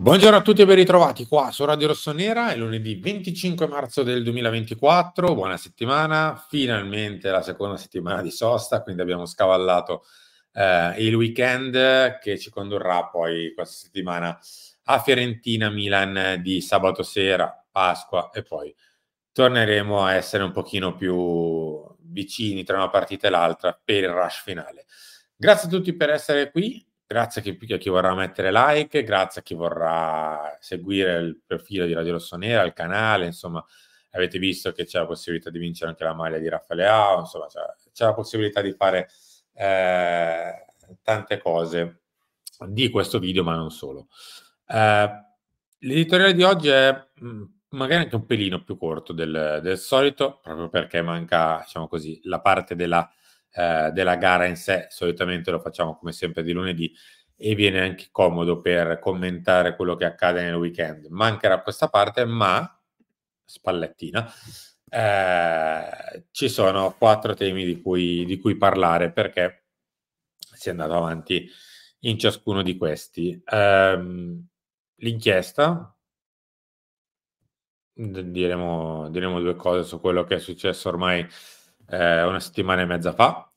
Buongiorno a tutti e ben ritrovati qua su Radio Rossonera, è lunedì 25 marzo del 2024, buona settimana, finalmente la seconda settimana di sosta, quindi abbiamo scavallato il weekend che ci condurrà poi questa settimana a Fiorentina-Milan di sabato sera, Pasqua, e poi torneremo a essere un pochino più vicini tra una partita e l'altra per il rush finale. Grazie a tutti per essere qui. Grazie a chi vorrà mettere like, grazie a chi vorrà seguire il profilo di Radio Rossonera, il canale, insomma, avete visto che c'è la possibilità di vincere anche la maglia di Raffaele Ao, insomma, c'è la possibilità di fare tante cose di questo video, ma non solo. L'editoriale di oggi è magari anche un pelino più corto del solito, proprio perché manca, diciamo così, la parte della gara in sé. Solitamente lo facciamo come sempre di lunedì e viene anche comodo per commentare quello che accade nel weekend. Mancherà questa parte, ma spallettina, ci sono 4 temi di cui parlare, perché si è andato avanti in ciascuno di questi. L'inchiesta, diremo 2 cose su quello che è successo ormai una settimana e mezza fa,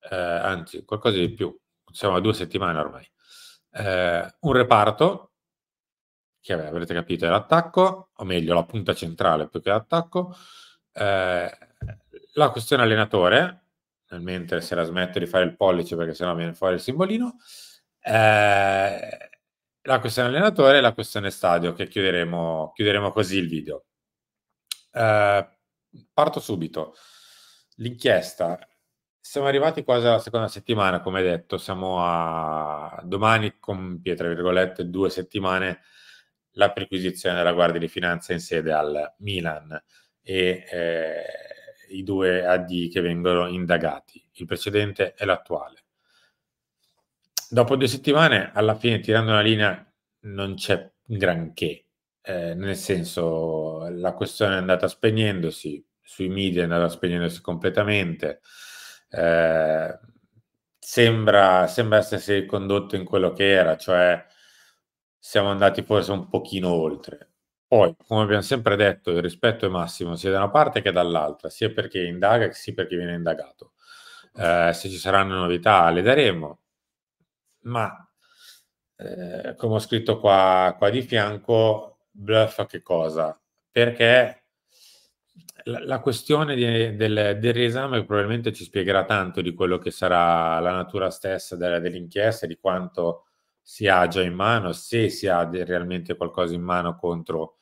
anzi qualcosa di più, siamo a 2 settimane ormai. Un reparto che avrete capito è l'attacco, o meglio la punta centrale più che l'attacco, la questione allenatore, mentre se la smette di fare il pollice perché sennò viene fuori il simbolino, la questione allenatore e la questione stadio, che chiuderemo così il video. Parto subito. L'inchiesta. Siamo arrivati quasi alla seconda settimana, come detto, siamo a domani compie, tra virgolette, 2 settimane la perquisizione della Guardia di Finanza in sede al Milan e i 2 AD che vengono indagati, il precedente e l'attuale. Dopo 2 settimane, alla fine, tirando una linea, non c'è granché. Nel senso, la questione è andata spegnendosi, sui media è andata spegnendosi completamente. Sembra essersi condotto in quello che era, cioè siamo andati forse un pochino oltre. Poi, come abbiamo sempre detto, il rispetto è massimo sia da una parte che dall'altra, sia per chi indaga che sia per chi viene indagato. Se ci saranno novità le daremo, ma come ho scritto qua di fianco, bluff a che cosa? Perché la questione del riesame probabilmente ci spiegherà tanto di quello che sarà la natura stessa dell'inchiesta, di quanto si ha già in mano, se si ha realmente qualcosa in mano contro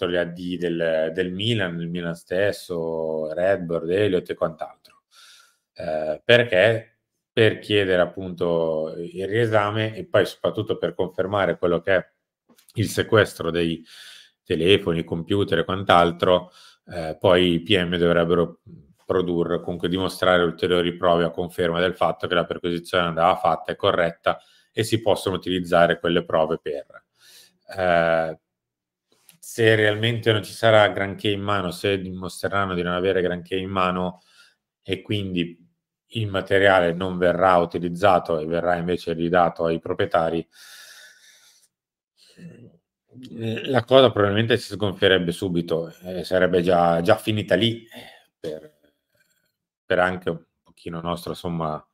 gli AD del Milan, il Milan stesso, Redbird, Elliott e quant'altro. Perché per chiedere appunto il riesame e poi soprattutto per confermare quello che è il sequestro dei telefoni, computer e quant'altro, poi i PM dovrebbero produrre, comunque dimostrare ulteriori prove a conferma del fatto che la perquisizione andava fatta, è corretta e si possono utilizzare quelle prove per. Se realmente non ci sarà granché in mano, se dimostreranno di non avere granché in mano e quindi il materiale non verrà utilizzato e verrà invece ridato ai proprietari, la cosa probabilmente si sgonfierebbe subito e sarebbe già finita lì per anche un pochino nostra somma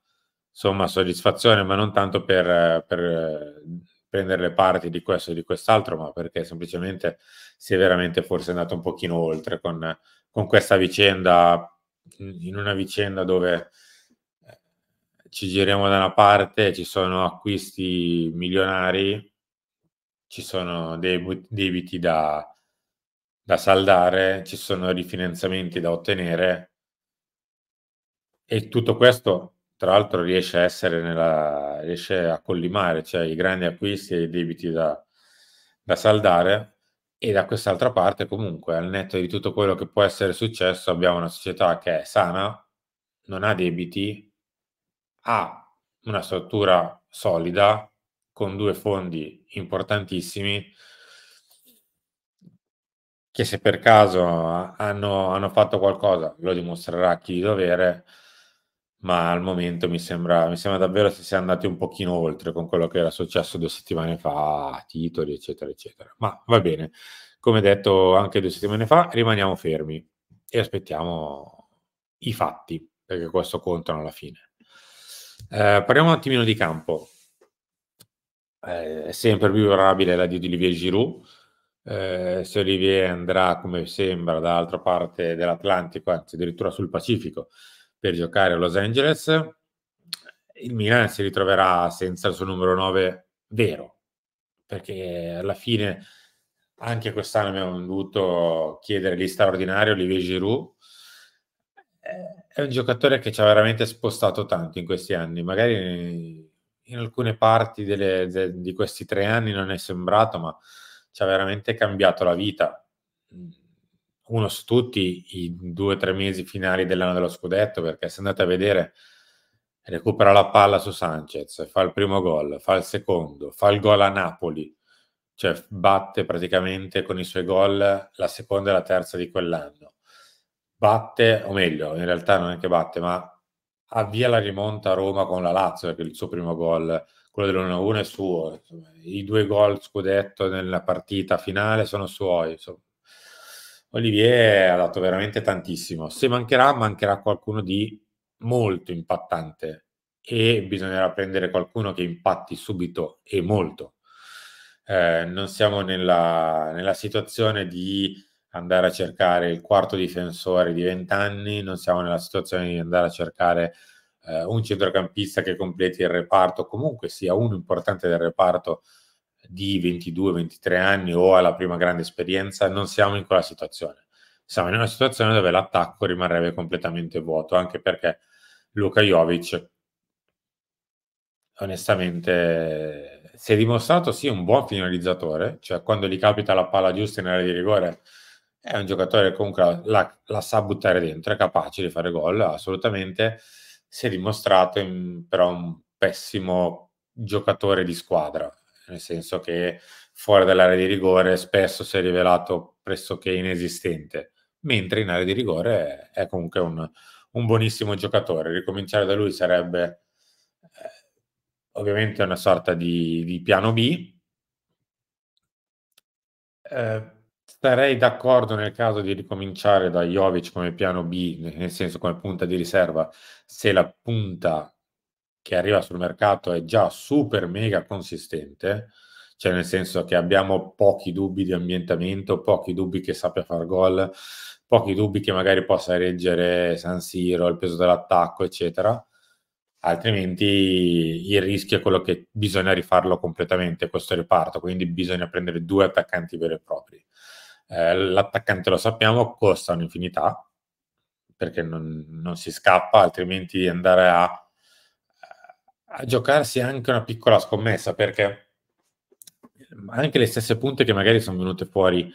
soddisfazione, ma non tanto per prendere le parti di questo e di quest'altro, ma perché semplicemente si è veramente forse andato un pochino oltre con questa vicenda, in una vicenda dove ci giriamo da una parte, ci sono acquisti milionari, ci sono debiti da saldare, ci sono rifinanziamenti da ottenere e tutto questo tra l'altro riesce a collimare, cioè i grandi acquisti e i debiti da saldare, e da quest'altra parte comunque, al netto di tutto quello che può essere successo, abbiamo una società che è sana, non ha debiti, ha una struttura solida con 2 fondi importantissimi che, se per caso hanno fatto qualcosa, lo dimostrerà chi di dovere, ma al momento mi sembra davvero si sia andati un pochino oltre con quello che era successo 2 settimane fa, a titoli, eccetera, eccetera. Ma va bene, come detto anche 2 settimane fa, rimaniamo fermi e aspettiamo i fatti, perché questo contano alla fine. Parliamo un attimino di campo. È sempre più probabile l'addio di Olivier Giroud. Se Olivier andrà, come sembra, dall'altra parte dell'Atlantico, anzi addirittura sul Pacifico, per giocare a Los Angeles, il Milan si ritroverà senza il suo numero 9 vero, perché alla fine anche quest'anno abbiamo dovuto chiedere gli straordinari Olivier Giroud. È un giocatore che ci ha veramente spostato tanto in questi anni, magari in alcune parti di questi 3 anni non è sembrato, ma ci ha veramente cambiato la vita. Uno su tutti i 2 o 3 mesi finali dell'anno dello scudetto, perché se andate a vedere, recupera la palla su Sanchez, fa il primo gol, fa il secondo, fa il gol a Napoli, cioè batte praticamente con i suoi gol la seconda e la terza di quell'anno. Batte, o meglio, in realtà non è che batte, ma avvia la rimonta a Roma con la Lazio, perché il suo primo gol, quello dell'1-1 è suo. Insomma, i 2 gol scudetto nella partita finale sono suoi. Insomma. Olivier ha dato veramente tantissimo. Se mancherà, mancherà qualcuno di molto impattante e bisognerà prendere qualcuno che impatti subito e molto. Non siamo nella situazione di andare a cercare il quarto difensore di 20 anni, non siamo nella situazione di andare a cercare un centrocampista che completi il reparto, comunque sia uno importante del reparto di 22-23 anni o alla prima grande esperienza, non siamo in quella situazione. Siamo in una situazione dove l'attacco rimarrebbe completamente vuoto, anche perché Luka Jovic onestamente si è dimostrato sì un buon finalizzatore, cioè quando gli capita la palla giusta in area di rigore è un giocatore che comunque la sa buttare dentro, è capace di fare gol, assolutamente. Si è dimostrato però un pessimo giocatore di squadra, nel senso che fuori dall'area di rigore spesso si è rivelato pressoché inesistente, mentre in area di rigore è comunque un buonissimo giocatore. Ricominciare da lui sarebbe ovviamente una sorta di piano B. Starei d'accordo nel caso di ricominciare da Jovic come piano B, nel senso come punta di riserva, se la punta che arriva sul mercato è già super mega consistente, cioè nel senso che abbiamo pochi dubbi di ambientamento, pochi dubbi che sappia far gol, pochi dubbi che magari possa reggere San Siro, il peso dell'attacco, eccetera. Altrimenti il rischio è quello che bisogna rifarlo completamente questo reparto, quindi bisogna prendere 2 attaccanti veri e propri. L'attaccante lo sappiamo, costa un'infinità, perché non si scappa, altrimenti andare a giocarsi anche una piccola scommessa, perché anche le stesse punte che magari sono venute fuori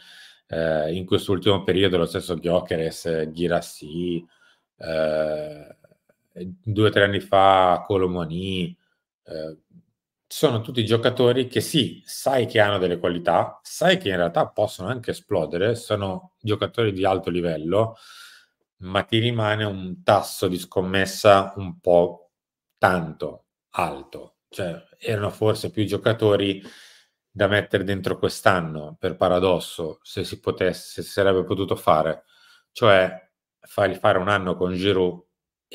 in quest'ultimo periodo, lo stesso Gyökeres, Guirassy, 2 o 3 anni fa Colomoni, eh, sono tutti giocatori che sì, sai che hanno delle qualità, sai che in realtà possono anche esplodere, sono giocatori di alto livello, ma ti rimane un tasso di scommessa un po' tanto alto. Cioè, erano forse più giocatori da mettere dentro quest'anno, per paradosso, se si potesse, se si sarebbe potuto fare. Cioè, fargli fare un anno con Giroud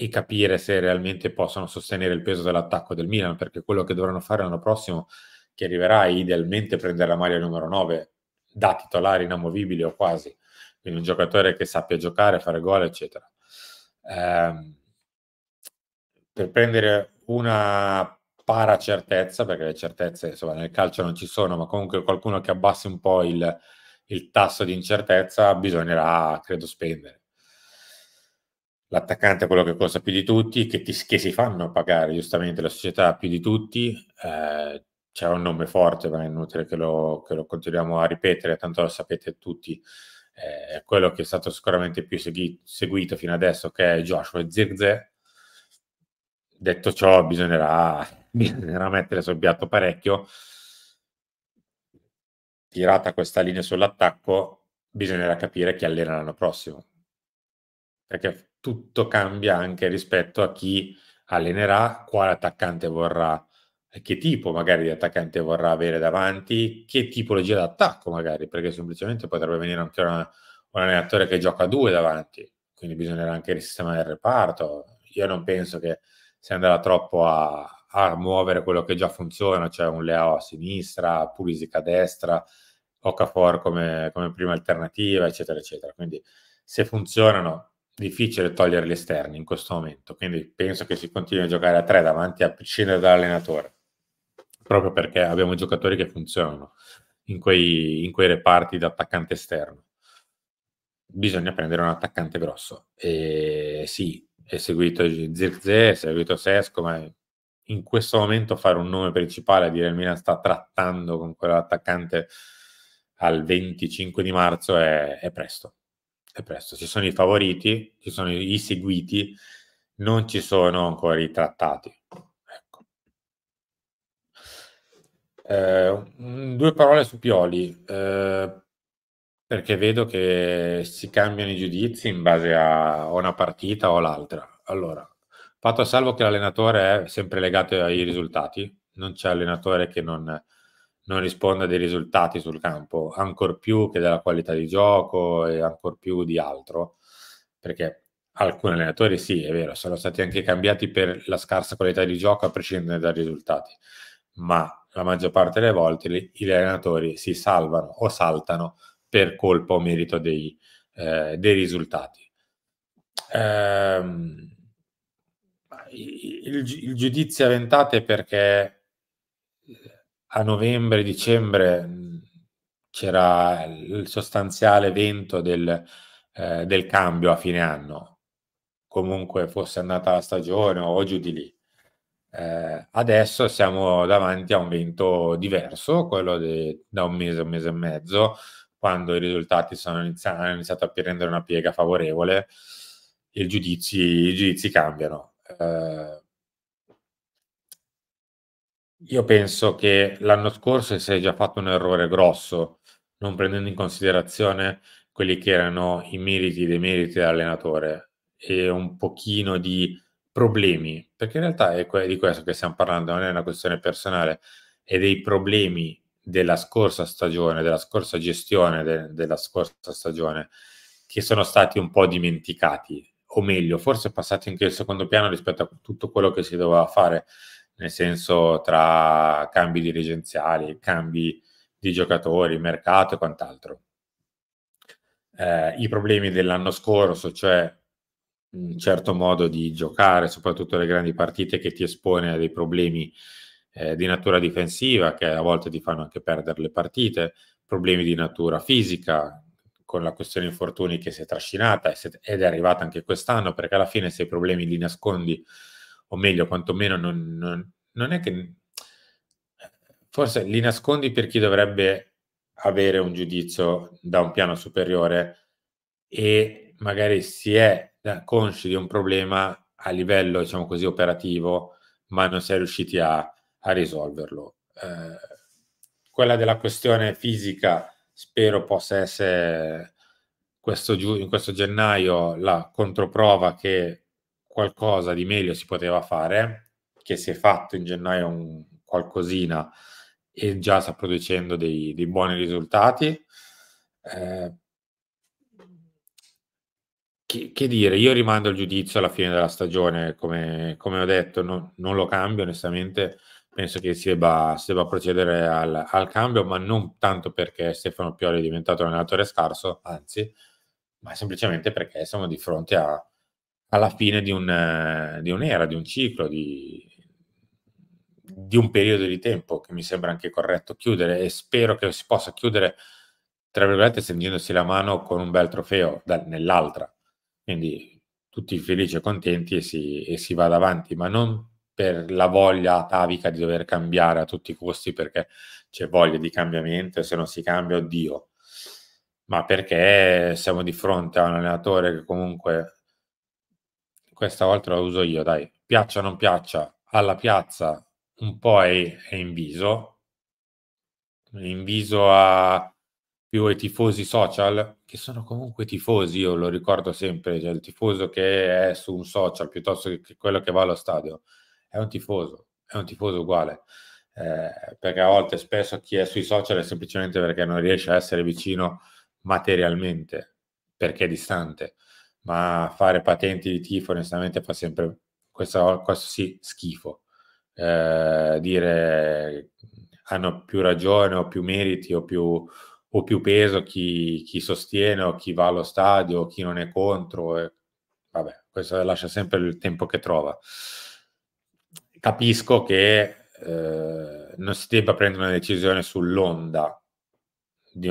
e capire se realmente possono sostenere il peso dell'attacco del Milan, perché quello che dovranno fare l'anno prossimo, che arriverà, è idealmente prendere la maglia numero 9 da titolare inamovibile o quasi, quindi un giocatore che sappia giocare, fare gol, eccetera. Ehm, per prendere una paracertezza, perché le certezze insomma, nel calcio non ci sono, ma comunque qualcuno che abbassi un po' il tasso di incertezza, bisognerà, credo, spendere. L'attaccante è quello che costa più di tutti, che si fanno pagare giustamente la società più di tutti. C'è un nome forte, ma è inutile che lo continuiamo a ripetere, tanto lo sapete tutti. È quello che è stato sicuramente più seguito fino adesso, che è Joshua Zirkzee. Detto ciò, bisognerà mettere sul piatto parecchio. Tirata questa linea sull'attacco, bisognerà capire chi allena l'anno prossimo, perché tutto cambia anche rispetto a chi allenerà, quale attaccante vorrà, che tipo magari di attaccante vorrà avere davanti, che tipologia d'attacco magari, perché semplicemente potrebbe venire anche un allenatore che gioca a 2 davanti, quindi bisognerà anche risistemare il reparto. Io non penso che si andrà troppo a muovere quello che già funziona, cioè un Leao a sinistra, Pulisic a destra, Okafor come prima alternativa, eccetera, eccetera. Quindi se funzionano, difficile togliere gli esterni in questo momento, quindi penso che si continui a giocare a 3 davanti a prescindere dall'allenatore, proprio perché abbiamo giocatori che funzionano in quei reparti da attaccante esterno. Bisogna prendere un attaccante grosso. Sì, è seguito Zirkzee, è seguito Sesko, ma in questo momento fare un nome principale, a dire il Milan sta trattando con quell'attaccante al 25 di marzo è presto. È presto. Ci sono i favoriti, ci sono i seguiti, non ci sono ancora i trattati. Ecco. 2 parole su Pioli, perché vedo che si cambiano i giudizi in base a una partita o l'altra. Allora, fatto salvo che l'allenatore è sempre legato ai risultati, non c'è allenatore che non risponda dei risultati sul campo, ancor più che della qualità di gioco e ancor più di altro, perché alcuni allenatori sì, è vero, sono stati anche cambiati per la scarsa qualità di gioco a prescindere dai risultati, ma la maggior parte delle volte gli allenatori si salvano o saltano per colpa o merito dei risultati. Ehm, il giudizio a ventate perché a novembre, dicembre c'era il sostanziale evento del cambio a fine anno, comunque fosse andata la stagione o giù di lì. Adesso siamo davanti a un vento diverso, quello da un mese e mezzo, quando i risultati hanno iniziato a prendere una piega favorevole, i giudizi cambiano. Io penso che l'anno scorso si è già fatto un errore grosso, non prendendo in considerazione quelli che erano i meriti e i demeriti dell'allenatore e un pochino di problemi, perché in realtà è di questo che stiamo parlando, non è una questione personale, è dei problemi della scorsa stagione, della scorsa gestione della scorsa stagione, che sono stati un po' dimenticati, o meglio, forse passati anche in secondo piano rispetto a tutto quello che si doveva fare, nel senso tra cambi dirigenziali, cambi di giocatori, mercato e quant'altro. I problemi dell'anno scorso, cioè un certo modo di giocare, soprattutto le grandi partite, che ti espone a dei problemi di natura difensiva, che a volte ti fanno anche perdere le partite, problemi di natura fisica, con la questione infortuni che si è trascinata ed è arrivata anche quest'anno, perché alla fine se i problemi li nascondi, o meglio, quantomeno non è che forse li nascondi per chi dovrebbe avere un giudizio da un piano superiore e magari si è consci di un problema a livello, diciamo così, operativo, ma non si è riusciti a risolverlo. Quella della questione fisica spero possa essere in questo gennaio la controprova che qualcosa di meglio si poteva fare, che si è fatto in gennaio un qualcosina e già sta producendo dei buoni risultati. Eh, che dire, io rimando il giudizio alla fine della stagione, come ho detto, non lo cambio onestamente, penso che si debba procedere al cambio, ma non tanto perché Stefano Pioli è diventato un allenatore scarso, anzi, ma semplicemente perché siamo di fronte alla fine di un'era, di un ciclo, di un periodo di tempo che mi sembra anche corretto chiudere e spero che si possa chiudere, tra virgolette, "stringendosi la mano con un bel trofeo nell'altra". Quindi tutti felici e contenti e si vada avanti, ma non per la voglia atavica di dover cambiare a tutti i costi, perché c'è voglia di cambiamento e se non si cambia, oddio, ma perché siamo di fronte a un allenatore che comunque, questa volta la uso io, dai, piaccia o non piaccia, alla piazza un po' è inviso a più ai tifosi social, che sono comunque tifosi, io lo ricordo sempre, cioè il tifoso che è su un social piuttosto che quello che va allo stadio, è un tifoso uguale. Perché a volte spesso chi è sui social è semplicemente perché non riesce a essere vicino materialmente, perché è distante, ma fare patenti di tifo onestamente fa sempre questo sì, schifo. Dire hanno più ragione o più meriti o più peso chi sostiene o chi va allo stadio o chi non è contro. Vabbè, questo lascia sempre il tempo che trova. Capisco che non si debba prendere una decisione sull'onda di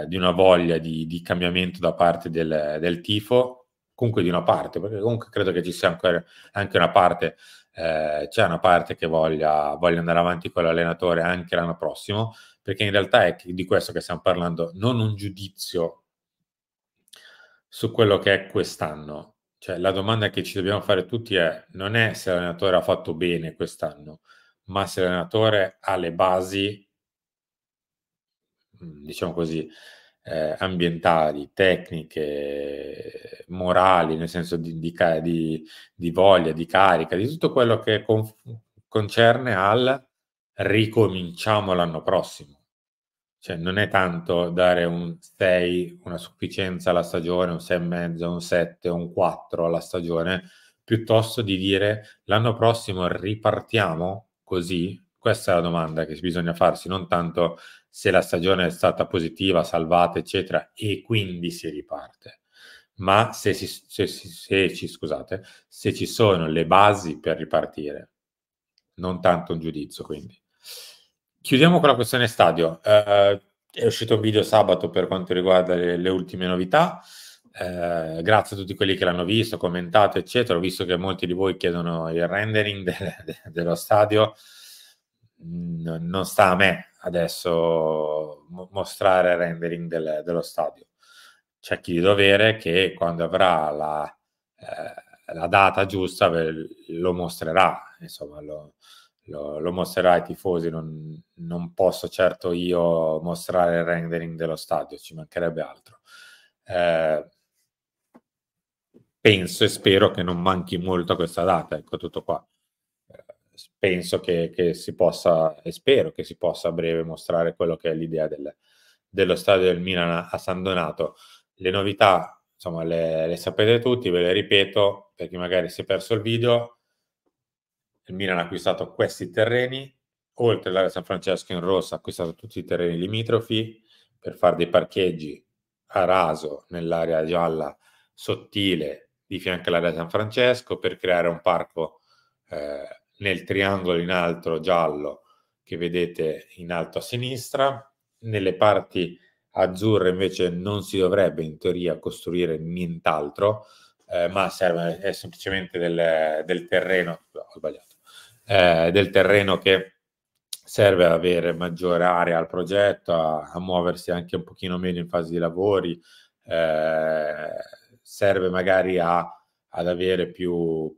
di una voglia di cambiamento da parte del tifo, comunque di una parte, perché comunque credo che ci sia ancora anche una parte, c'è una parte che voglia andare avanti con l'allenatore anche l'anno prossimo, perché in realtà è di questo che stiamo parlando, non un giudizio su quello che è quest'anno. Cioè, la domanda che ci dobbiamo fare tutti è, non è se l'allenatore ha fatto bene quest'anno, ma se l'allenatore ha le basi, diciamo così, ambientali, tecniche, morali, nel senso di voglia, di carica, di tutto quello che concerne al ricominciamo l'anno prossimo. Cioè, non è tanto dare un 6, una sufficienza alla stagione, un 6,5, un 7, un 4 alla stagione, piuttosto di dire l'anno prossimo ripartiamo così? Questa è la domanda che bisogna farsi, non tanto se la stagione è stata positiva, salvata, eccetera, e quindi si riparte, ma scusate, se ci sono le basi per ripartire, non tanto un giudizio, quindi. Chiudiamo con la questione stadio. È uscito un video sabato per quanto riguarda le ultime novità. Grazie a tutti quelli che l'hanno visto, commentato, eccetera. Ho visto che molti di voi chiedono il rendering dello stadio. Non sta a me adesso mostrare il rendering dello stadio. C'è chi di dovere che quando avrà la data giusta lo mostrerà, insomma, lo mostrerà ai tifosi. Non posso certo io mostrare il rendering dello stadio, ci mancherebbe altro. Penso e spero che non manchi molto a questa data, ecco tutto qua. Penso che si possa, e spero che si possa a breve mostrare quello che è l'idea dello stadio del Milan a San Donato. Le novità, insomma, le sapete tutti, ve le ripeto, per chi magari si è perso il video. Il Milan ha acquistato questi terreni, oltre all'area San Francesco in rosso ha acquistato tutti i terreni limitrofi per fare dei parcheggi a raso nell'area gialla sottile di fianco all'area San Francesco, per creare un parco nel triangolo in alto giallo che vedete in alto a sinistra. Nelle parti azzurre invece non si dovrebbe in teoria costruire nient'altro, ma serve è semplicemente del terreno, ho sbagliato, del terreno che serve ad avere maggiore area al progetto, a muoversi anche un pochino meno in fase di lavori, serve magari ad avere più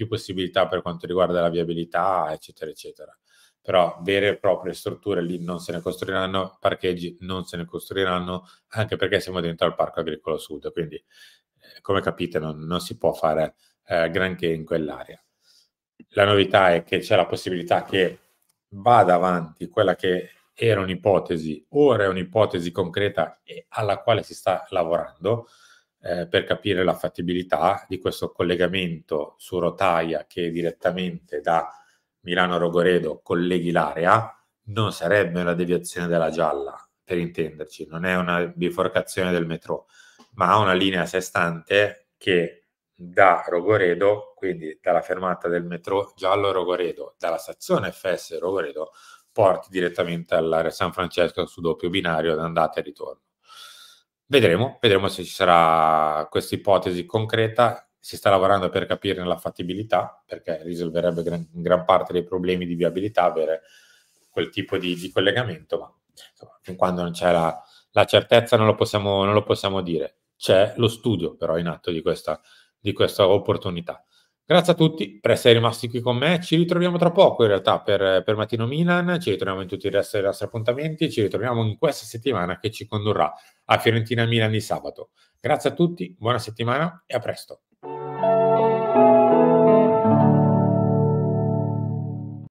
possibilità per quanto riguarda la viabilità, eccetera, eccetera. Però vere e proprie strutture lì non se ne costruiranno, parcheggi non se ne costruiranno, anche perché siamo dentro al Parco Agricolo Sud, quindi come capite non si può fare granché in quell'area. La novità è che c'è la possibilità che vada avanti quella che era un'ipotesi, ora è un'ipotesi concreta alla quale si sta lavorando, per capire la fattibilità di questo collegamento su rotaia che direttamente da Milano Rogoredo colleghi l'area. Non sarebbe una deviazione della gialla, per intenderci, non è una biforcazione del metro, ma una linea a sé stante che da Rogoredo, quindi dalla fermata del metro giallo Rogoredo, dalla stazione FS Rogoredo, porti direttamente all'area San Francesco su doppio binario ad andata e ritorno. Vedremo se ci sarà questa ipotesi concreta. Si sta lavorando per capirne la fattibilità, perché risolverebbe gran parte dei problemi di viabilità avere quel tipo di collegamento, ma insomma, fin quando non c'è la certezza non lo possiamo dire. C'è lo studio però in atto di questa opportunità. Grazie a tutti per essere rimasti qui con me. Ci ritroviamo tra poco in realtà per Mattino Milan, ci ritroviamo in tutti il resto dei nostri appuntamenti, ci ritroviamo in questa settimana che ci condurrà a Fiorentina Milan di sabato. Grazie a tutti, buona settimana e a presto.